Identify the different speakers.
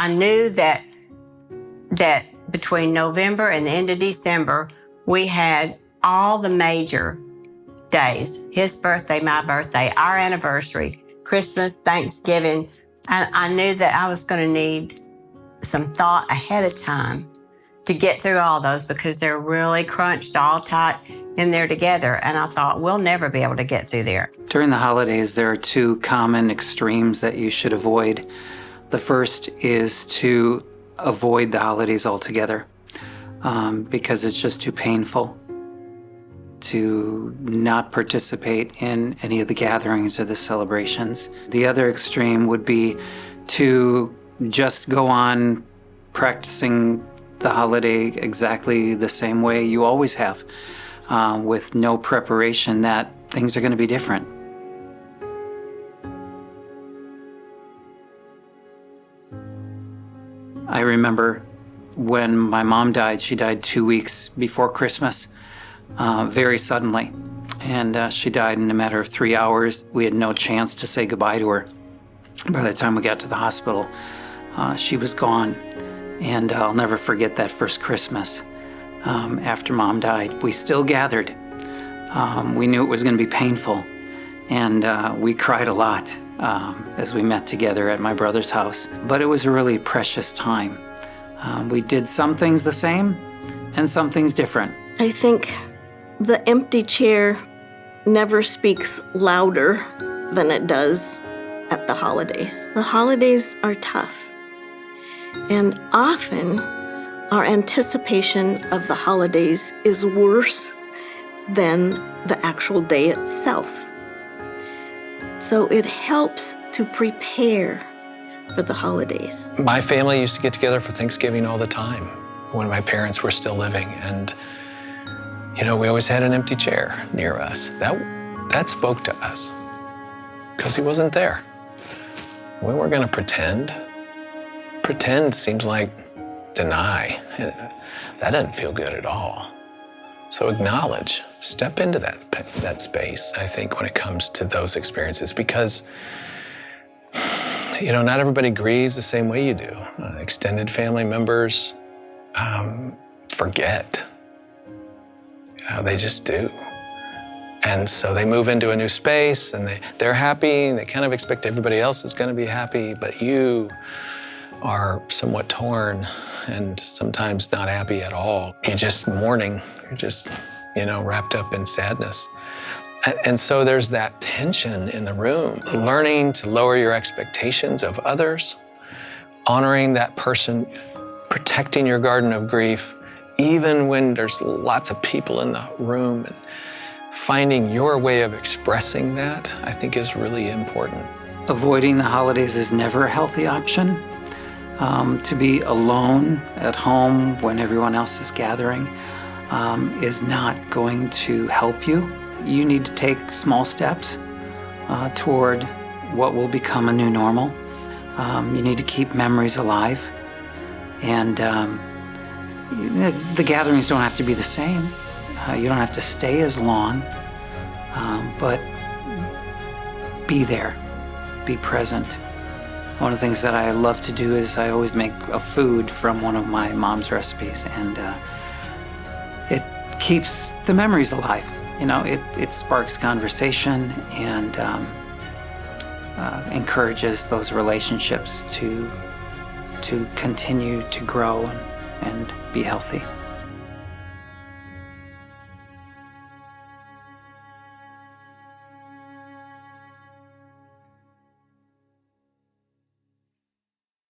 Speaker 1: I knew that between November and the end of December, we had all the major days, his birthday, my birthday, our anniversary, Christmas, Thanksgiving. I knew that I was going to need some thought ahead of time to get through all those because they're really crunched all tight in there together. And I thought, we'll never be able to get through there.
Speaker 2: During the holidays, there are two common extremes that you should avoid. The first is to avoid the holidays altogether because it's just too painful to not participate in any of the gatherings or the celebrations. The other extreme would be to just go on practicing the holiday exactly the same way you always have, with no preparation that things are going to be different. I remember when my mom died. She died 2 weeks before Christmas, very suddenly. And she died in a matter of 3 hours. We had no chance to say goodbye to her. By the time we got to the hospital, she was gone. And I'll never forget that first Christmas after Mom died. We still gathered. We knew it was going to be painful. And we cried a lot as we met together at my brother's house. But it was a really precious time. We did some things the same and some things different.
Speaker 3: I think the empty chair never speaks louder than it does at the holidays. The holidays are tough. And often our anticipation of the holidays is worse than the actual day itself. So it helps to prepare for the holidays.
Speaker 4: My family used to get together for Thanksgiving all the time when my parents were still living. And, you know, we always had an empty chair near us. That spoke to us because he wasn't there. We weren't going to pretend. Pretend seems like deny. That doesn't feel good at all. So acknowledge, step into that space, I think, when it comes to those experiences, because, you know, not everybody grieves the same way you do. Extended family members forget. You know, they just do. And so they move into a new space and they're happy and they kind of expect everybody else is going to be happy, but you are somewhat torn and sometimes not happy at all. You're just mourning. You're just, you know, wrapped up in sadness. And so there's that tension in the room. Learning to lower your expectations of others, honoring that person, protecting your garden of grief, even when there's lots of people in the room, and finding your way of expressing that, I think, is really important.
Speaker 2: Avoiding the holidays is never a healthy option. To be alone at home when everyone else is gathering is not going to help you. You need to take small steps toward what will become a new normal. You need to keep memories alive. And the gatherings don't have to be the same. You don't have to stay as long, but be there, be present. One of the things that I love to do is I always make a food from one of my mom's recipes, and it keeps the memories alive. You know, it sparks conversation and encourages those relationships to continue to grow and be healthy.